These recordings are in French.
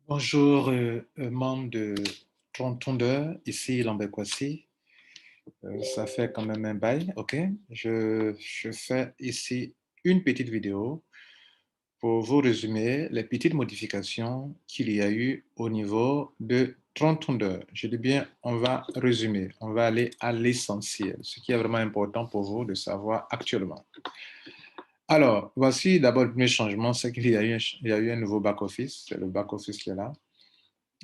Bonjour, membres de Tondeur, ici Lambert Kwasi. Ça fait quand même un bail, ok? Je fais ici une petite vidéo pour vous résumer les petites modifications qu'il y a eu au niveau de Tondeur. Je dis bien, on va résumer, on va aller à l'essentiel, ce qui est vraiment important pour vous de savoir actuellement. Alors, voici d'abord le premier changement, c'est qu'il y a eu un nouveau back-office, c'est le back-office qui est là.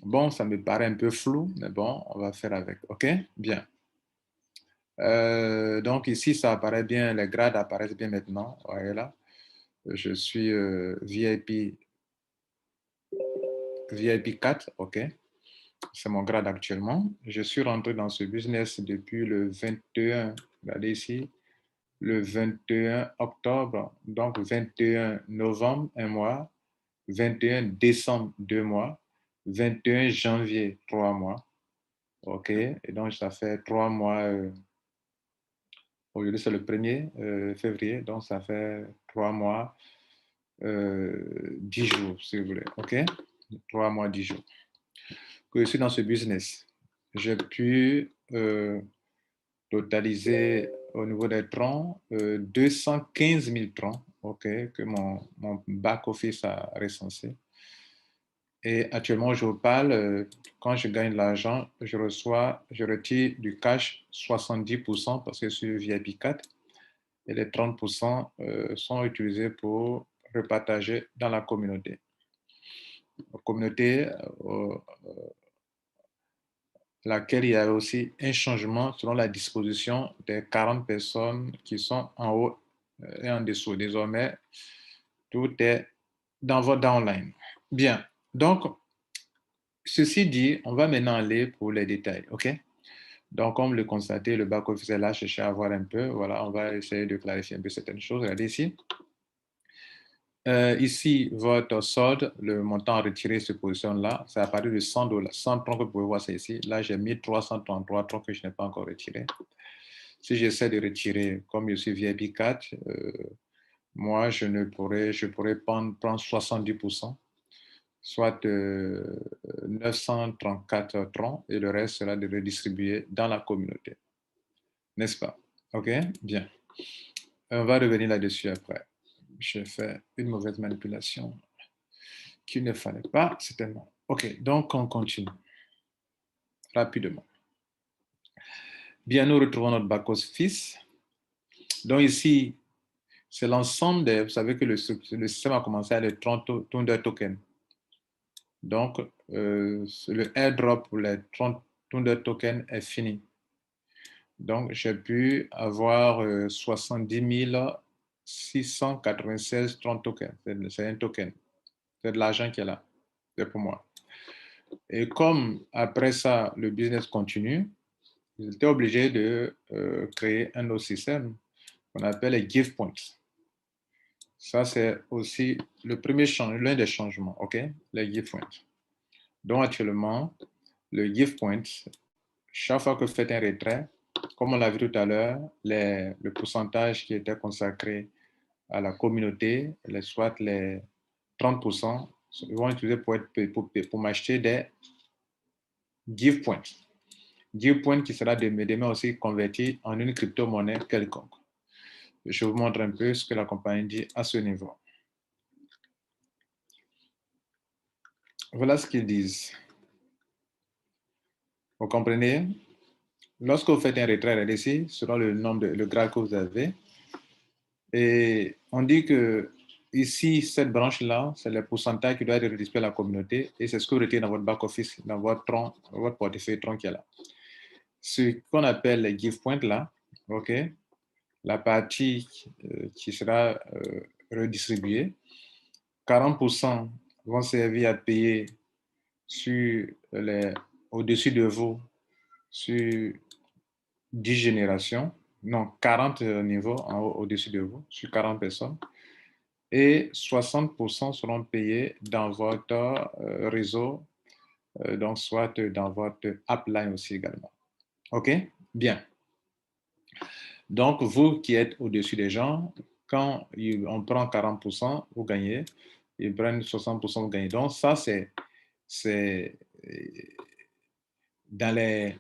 Bon, ça me paraît un peu flou, mais bon, on va faire avec. OK? Bien. Donc ici, ça apparaît bien, les grades apparaissent bien maintenant. Voyez là. Je suis VIP 4, OK? C'est mon grade actuellement. Je suis rentré dans ce business depuis le 21, regardez ici, le 21 octobre, donc 21 novembre, un mois, 21 décembre, 2 mois, 21 janvier, 3 mois. OK, et donc ça fait 3 mois. Aujourd'hui, c'est le 1er février, donc ça fait 3 mois, 10 jours, si vous voulez. OK, 3 mois, 10 jours. Que je suis dans ce business. J'ai pu totaliser au niveau des troncs 215 000 troncs, OK, que mon back-office a recensé. Et actuellement, je vous parle, quand je gagne de l'argent, je retire du cash 70% parce que je suis VIP 4 et les 30% sont utilisés pour repartager dans la communauté. La communauté laquelle il y a aussi un changement selon la disposition des 40 personnes qui sont en haut et en dessous. Désormais, tout est dans votre downline. Bien, donc, ceci dit, on va maintenant aller pour les détails, OK? Donc, comme le constater, le back-office est là, chercher à voir un peu. Voilà, on va essayer de clarifier un peu certaines choses. Regardez ici. Ici, votre solde, le montant retiré se positionne là. C'est à partir de $100. 100 troncs que vous pouvez voir, c'est ici. Là, j'ai mis 333 troncs que je n'ai pas encore retirés. Si j'essaie de retirer, comme je suis VIP 4, moi, je pourrais prendre 70%, soit 934 troncs, et le reste sera de redistribuer dans la communauté. N'est-ce pas? OK? Bien. On va revenir là-dessus après. J'ai fait une mauvaise manipulation qu'il ne fallait pas, certainement. OK, donc on continue rapidement. Bien, nous retrouvons notre back-office. Donc ici, c'est l'ensemble des... Vous savez que le système a commencé à les 30 tokens. Donc, le airdrop pour les 30 tokens est fini. Donc, j'ai pu avoir 70 696 30 tokens. C'est un token. C'est de l'argent qui est là. C'est pour moi. Et comme après ça, le business continue, j'étais obligé de créer un autre système qu'on appelle les give points. Ça, c'est aussi le premier l'un des changements, OK? Les give points. Donc, actuellement, le give point, chaque fois que vous faites un retrait, comme on l'a vu tout à l'heure, le pourcentage qui était consacré à la communauté, soit les 30%, ils vont utiliser pour m'acheter des give points. Give point qui sera demain aussi converti en une crypto-monnaie quelconque. Je vous montre un peu ce que la compagnie dit à ce niveau. Voilà ce qu'ils disent. Vous comprenez? Lorsque vous faites un retrait ici, selon le grade que vous avez, et on dit que ici, cette branche-là, c'est le pourcentage qui doit être redistribué à la communauté et c'est ce que vous retenez dans votre back-office, dans votre portefeuille tronc qui est là. Ce qu'on appelle les give points là, OK, la partie qui sera redistribuée, 40% vont servir à payer au-dessus de vous sur 10 générations, non, 40 niveaux au-dessus de vous, sur 40 personnes, et 60% seront payés dans votre réseau, donc soit dans votre upline aussi également. OK? Bien. Donc, vous qui êtes au-dessus des gens, quand on prend 40%, vous gagnez, ils prennent 60%, vous gagnez. Donc, ça, c'est c'est dans les...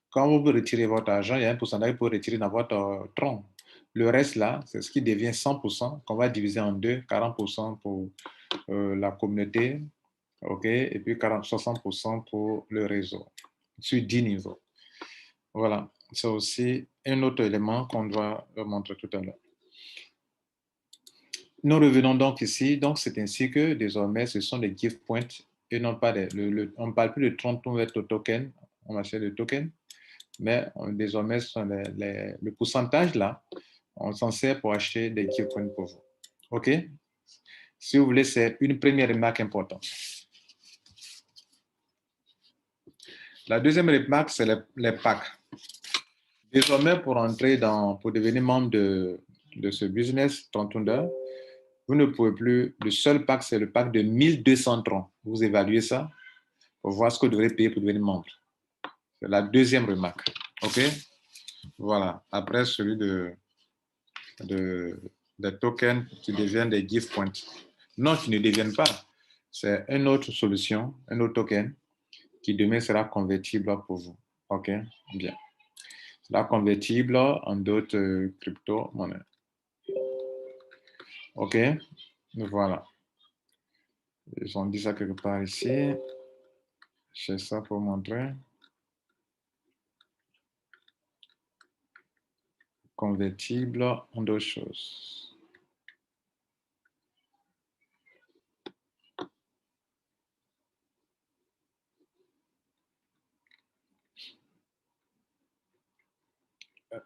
Quand vous retirez votre argent, il y a un pourcentage pour retirer dans votre tronc. Le reste, là, c'est ce qui devient 100% qu'on va diviser en deux, 40% pour la communauté, OK, et puis 60% pour le réseau, sur 10 niveaux. Voilà, c'est aussi un autre élément qu'on doit montrer tout à l'heure. Nous revenons donc ici. Donc, c'est ainsi que désormais, ce sont des gift points et non pas on ne parle plus de 30 tokens, on va chercher le token, mais désormais, ce sont le pourcentage là, on s'en sert pour acheter des gift points pour vous. OK? Si vous voulez, c'est une première remarque importante. La deuxième remarque, c'est les packs. Désormais, pour devenir membre de ce business Trontunder, vous ne pouvez plus, le seul pack, c'est le pack de 1200 troncs. Vous évaluez ça pour voir ce que vous devrez payer pour devenir membre. C'est la deuxième remarque. OK? Voilà. Après, celui des tokens qui deviennent des gift points. Non, qui ne deviennent pas. C'est une autre solution, un autre token qui demain sera convertible pour vous. OK? Bien. Sera convertible en d'autres crypto-monnaies. OK? Voilà. Ils ont dit ça quelque part ici. J'ai ça pour montrer. Convertible en deux choses.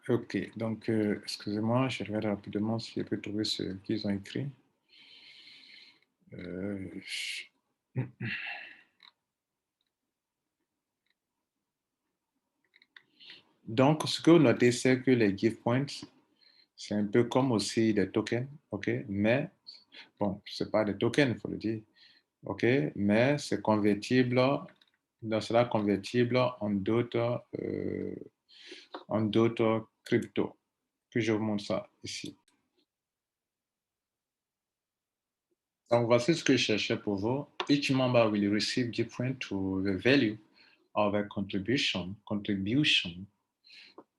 OK, donc, excusez-moi, je regarde rapidement si je peux trouver ce qu'ils ont écrit. Donc, ce que vous notez, c'est que les gift points, c'est un peu comme aussi des tokens, OK? Mais, bon, ce n'est pas des tokens, il faut le dire, OK? Mais c'est convertible, donc cela convertible en d'autres cryptos. Que je vous montre ça ici. Donc, voici ce que je cherchais pour vous. Each member will receive gift point to the value of a contribution,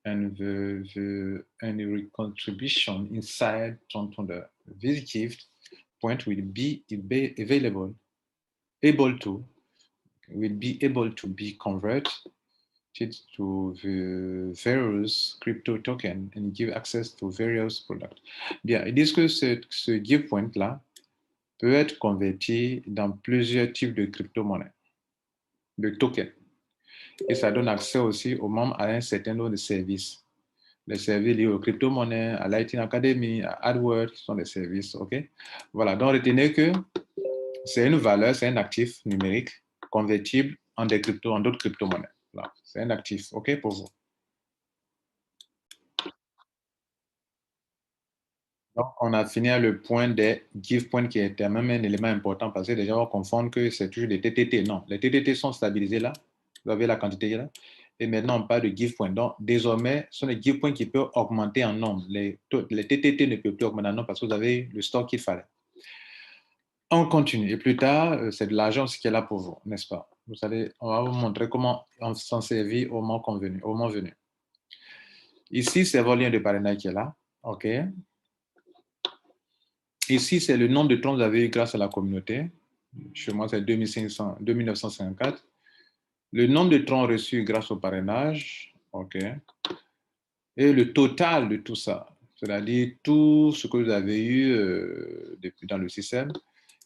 and the contribution inside Tontonda. This gift point will be able to be converted to the various crypto tokens and give access to various products. Bien, ils disent que ce give point là peut être converti dans plusieurs types de crypto-monnaies, de tokens. Et ça donne accès aussi aux membres à un certain nombre de services. Les services liés aux crypto-monnaies, à Lightning Academy, à AdWords, qui sont des services, OK? Voilà, donc retenez que c'est une valeur, c'est un actif numérique convertible en d'autres crypto-monnaies. Voilà, c'est un actif, OK, pour vous. Donc, on a fini à le point des give points qui est même un élément important parce que les gens vont confondre que c'est toujours des TTT. Non, les TTT sont stabilisés là. Vous avez la quantité là. Et maintenant, on parle de give points. Donc, désormais, ce sont les give points qui peuvent augmenter en nombre. Les TTT ne peuvent plus augmenter en nombre parce que vous avez le stock qu'il fallait. On continue. Et plus tard, c'est de l'argent ce qui est là pour vous, n'est-ce pas? On va vous montrer comment on s'en servir au moment convenu, au moment venu. Ici, c'est votre lien de parrainage qui est là. OK? Ici, c'est le nombre de troncs que vous avez eu grâce à la communauté. Chez moi, c'est 2954. Le nombre de troncs reçus grâce au parrainage. OK. Et le total de tout ça, c'est-à-dire tout ce que vous avez eu depuis dans le système.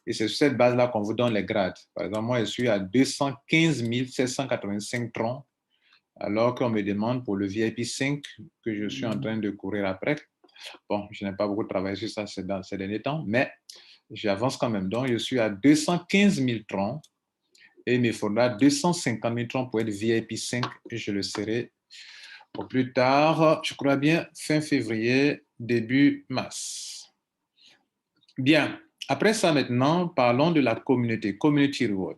Et c'est sur cette base-là qu'on vous donne les grades. Par exemple, moi, je suis à 215 785 troncs, alors qu'on me demande pour le VIP 5 que je suis en train de courir après. Bon, je n'ai pas beaucoup travaillé sur ça ces derniers temps, mais j'avance quand même. Donc, je suis à 215 000 troncs et il me faudra 250 000 troncs pour être VIP 5 et je le serai au plus tard, je crois bien, fin février, début mars. Bien, après ça maintenant, parlons de la communauté, Community Reward.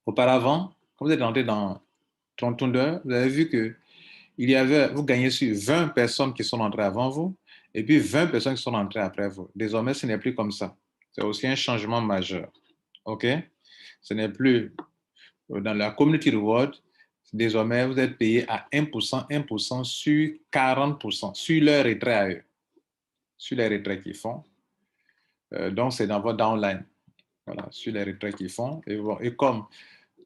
Auparavant, quand vous êtes rentré dans Trontunder, vous avez vu que vous gagnez sur 20 personnes qui sont entrées avant vous et puis 20 personnes qui sont entrées après vous. Désormais, ce n'est plus comme ça. C'est aussi un changement majeur. OK? Ce n'est plus dans la community reward. Désormais, vous êtes payé à 1% sur 40%, sur leur retrait à eux, sur les retraits qu'ils font. Donc, c'est dans votre downline, voilà, sur les retraits qu'ils font. Et comme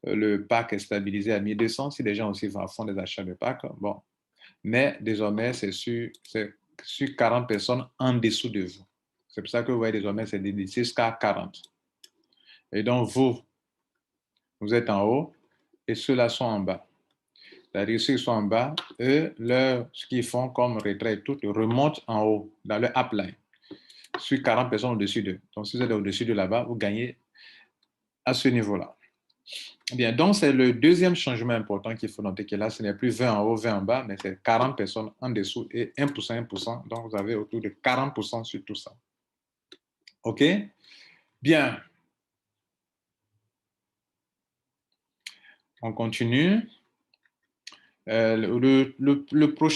le pack est stabilisé à 1200, si les gens aussi font des achats de pack, bon. Mais désormais, c'est sur 40 personnes en dessous de vous. C'est pour ça que vous voyez désormais, c'est de 6 à 40. Et donc, vous êtes en haut et ceux-là sont en bas. C'est-à-dire ceux qui sont en bas, eux, ce qu'ils font comme retrait et tout, remonte en haut, dans leur upline, sur 40 personnes au-dessus d'eux. Donc, si vous êtes au-dessus de là-bas, vous gagnez à ce niveau-là. Bien, donc c'est le deuxième changement important qu'il faut noter que là, ce n'est plus 20 en haut, 20 en bas, mais c'est 40 personnes en dessous et 1%, 1%. Donc, vous avez autour de 40% sur tout ça. OK? Bien. On continue. L'autre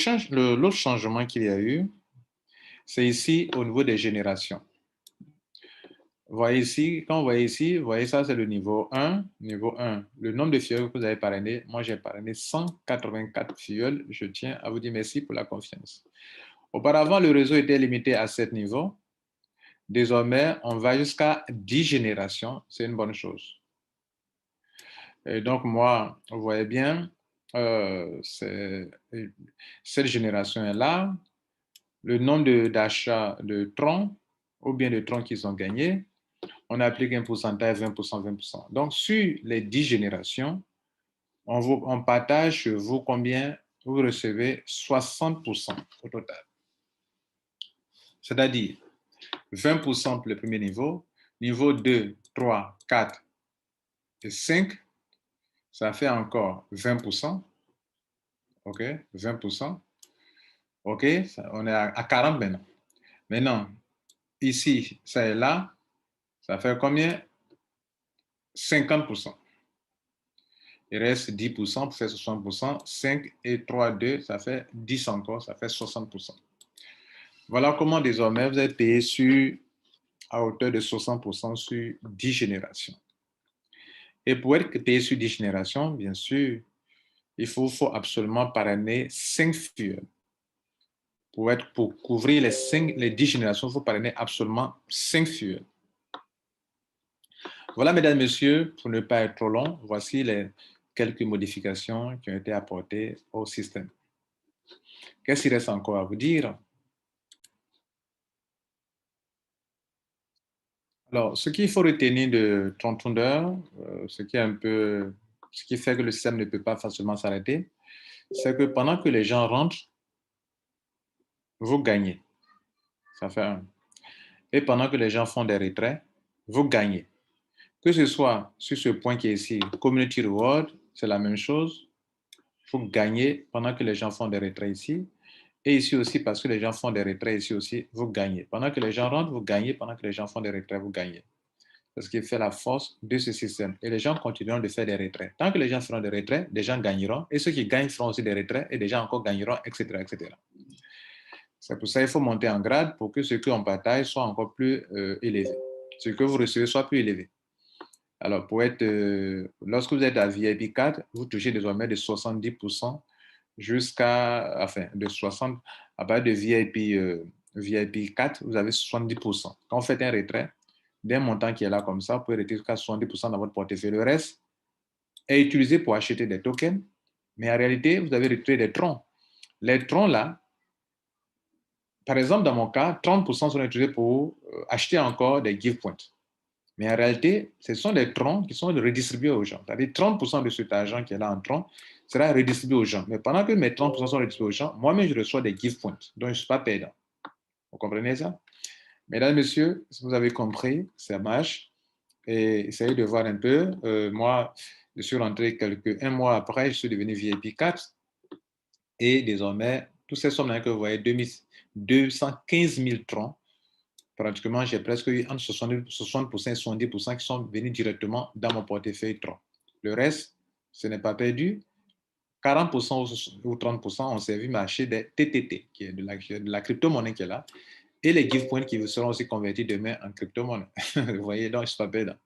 changement qu'il y a eu, c'est ici au niveau des générations. Vous voyez ici, quand vous voyez ici, vous voyez ça, c'est le niveau 1. Niveau 1, le nombre de filleuls que vous avez parrainé, moi j'ai parrainé 184 filleuls. Je tiens à vous dire merci pour la confiance. Auparavant, le réseau était limité à 7 niveaux. Désormais, on va jusqu'à 10 générations. C'est une bonne chose. Et donc, moi, vous voyez bien, cette génération est là. Le nombre d'achats de troncs ou bien de troncs qu'ils ont gagnés, on applique un pourcentage 20%, 20%. Donc, sur les 10 générations, on partage sur vous combien vous recevez 60% au total. C'est-à-dire 20% pour le premier niveau 2, 3, 4 et 5, ça fait encore 20%. OK, 20%. OK, on est à 40 maintenant. Maintenant, ici, ça est là, ça fait combien? 50%. Il reste 10% pour faire 60%. 5 et 3, 2, ça fait 10 encore, ça fait 60%. Voilà comment désormais vous êtes payé à hauteur de 60% sur 10 générations. Et pour être payé sur 10 générations, bien sûr, il faut absolument parrainer 5 filleuls. Pour couvrir les 10 générations, il faut parrainer absolument 5 filleuls. Voilà, mesdames, messieurs, pour ne pas être trop long, voici quelques modifications qui ont été apportées au système. Qu'est-ce qu'il reste encore à vous dire? Alors, ce qu'il faut retenir de Trontonder, ce qui fait que le système ne peut pas facilement s'arrêter, c'est que pendant que les gens rentrent, vous gagnez. Ça fait 1. Et pendant que les gens font des retraits, vous gagnez. Que ce soit sur ce point qui est ici, Community Reward, c'est la même chose. Vous gagnez pendant que les gens font des retraits ici. Et ici aussi, parce que les gens font des retraits ici aussi, vous gagnez. Pendant que les gens rentrent, vous gagnez. Pendant que les gens font des retraits, vous gagnez. C'est ce qui fait la force de ce système. Et les gens continueront de faire des retraits. Tant que les gens feront des retraits, des gens gagneront. Et ceux qui gagnent feront aussi des retraits et des gens encore gagneront, etc., etc. C'est pour ça qu'il faut monter en grade pour que ce qu'on partage soit encore plus élevé. Ce que vous recevez soit plus élevé. Alors, lorsque vous êtes à VIP 4, vous touchez désormais de 70% de 60, à partir de VIP 4, vous avez 70%. Quand vous faites un retrait d'un montant qui est là comme ça, vous pouvez retirer jusqu'à 70% dans votre portefeuille. Le reste est utilisé pour acheter des tokens, mais en réalité, vous avez retiré des troncs. Les troncs là, par exemple, dans mon cas, 30% sont utilisés pour acheter encore des give points. Mais en réalité, ce sont des troncs qui sont redistribués aux gens. C'est-à-dire 30% de cet argent qui est là en tronc sera redistribué aux gens. Mais pendant que mes 30% sont redistribués aux gens, moi-même, je reçois des give points. Donc, je ne suis pas perdant. Vous comprenez ça? Mesdames, Messieurs, si vous avez compris, ça marche. Et essayez de voir un peu. Moi, je suis rentré un mois après, je suis devenu VIP 4. Et désormais, toutes ces sommes-là que vous voyez, 215 000 troncs, pratiquement, j'ai presque eu entre 60% et 70% qui sont venus directement dans mon portefeuille tronc. Le reste, ce n'est pas perdu. 40% ou 30% ont servi à acheter des TTT, qui est de la crypto-monnaie qui est là, et les give points qui seront aussi convertis demain en crypto-monnaie. Vous voyez, donc je ne suis pas perdant.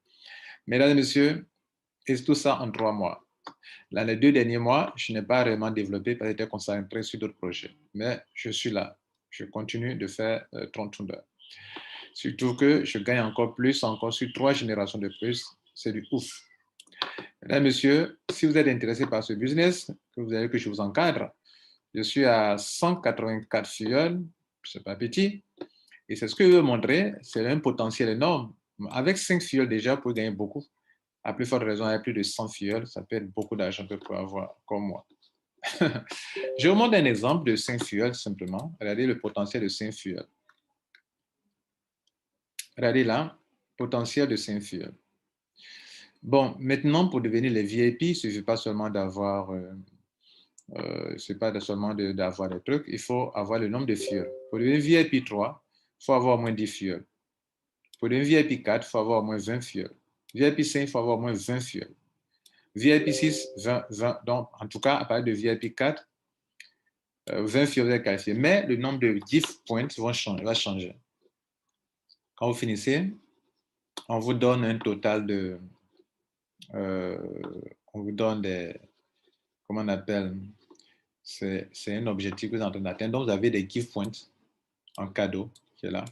Mesdames et messieurs, Et tout ça en 3 mois. Dans les 2 derniers mois, je n'ai pas vraiment développé parce que j'étais concentré sur d'autres projets. Mais je suis là. Je continue de faire 30 d'heures. Surtout que je gagne encore plus, encore sur 3 générations de plus. C'est du ouf. Mesdames, Messieurs, si vous êtes intéressé par ce business, que vous avez que je vous encadre, je suis à 184 filleuls, c'est pas petit, et c'est ce que je veux montrer, c'est un potentiel énorme. Avec 5 filleuls déjà, vous pouvez gagner beaucoup. À plus forte raison, avec plus de 100 filleuls, ça peut être beaucoup d'argent que vous pouvez avoir, comme moi. Je vous montre un exemple de 5 filleuls simplement. Regardez le potentiel de 5 filleuls. Regardez là, potentiel de 5 filleuls. Bon, maintenant, pour devenir les VIP, il ne suffit pas seulement d'avoir c'est pas seulement d'avoir des trucs, il faut avoir le nombre de filleuls. Pour devenir VIP 3, il faut avoir au moins 10 filleuls. Pour devenir VIP 4, il faut avoir au moins 20 filleuls. VIP 5, il faut avoir au moins 20 filleuls. VIP 6, 20, 20. Donc, en tout cas, à partir de VIP 4, 20 filleuls, vous êtes qualifié. Mais le nombre de gift points va changer. Quand vous finissez, on vous donne un total de... on vous donne des... Comment on appelle? C'est un objectif que vous êtes en train d'atteindre. Donc, vous avez des gift points en cadeau qui est là.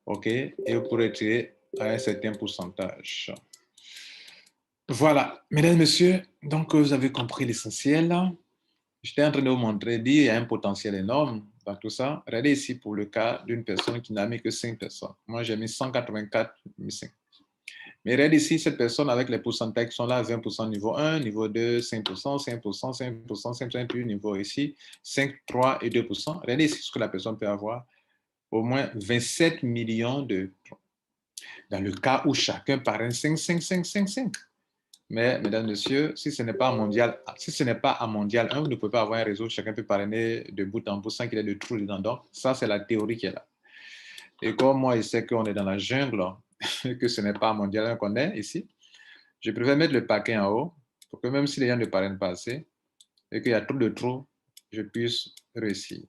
OK? Et vous pourrez tirer à un certain pourcentage. Voilà, mesdames et messieurs, donc vous avez compris l'essentiel. J'étais en train de vous montrer, dire il y a un potentiel énorme dans tout ça. Regardez ici pour le cas d'une personne qui n'a mis que 5 personnes. Moi, j'ai mis 184, mis 5. Mais regardez ici, cette personne avec les pourcentages qui sont là, 20% niveau 1, niveau 2, 5%, 5%, 5%, 5%, puis niveau ici, 5, 3 et 2%. Regardez ici ce que la personne peut avoir. Au moins 27 millions de... Dans le cas où chacun parraine 5, 5, 5, 5, 5. Mais, mesdames, messieurs, si ce n'est pas mondial, si ce n'est pas à mondial 1, vous ne pouvez pas avoir un réseau où chacun peut parrainer de bout en bout sans qu'il y ait de trous dedans. Donc, ça, c'est la théorie qui est là. Et comme moi, je sais qu'on est dans la jungle, que ce n'est pas mondial 1 qu'on est ici, je préfère mettre le paquet en haut pour que même si les gens ne parrainent pas assez et qu'il y a trop de trous, je puisse réussir.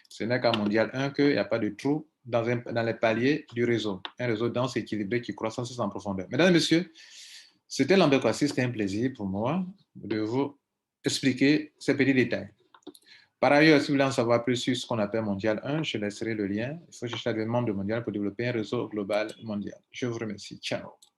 Ce n'est qu'à mondial 1 qu'il n'y a pas de trous dans les paliers du réseau. Un réseau dense, équilibré, qui croît sans en profondeur. Mesdames et messieurs, c'était l'ambéquatie, c'était un plaisir pour moi de vous expliquer ces petits détails. Par ailleurs, si vous voulez en savoir plus sur ce qu'on appelle Mondial 1, je laisserai le lien. Il faut chercher le membre de Mondial pour développer un réseau global mondial. Je vous remercie. Ciao.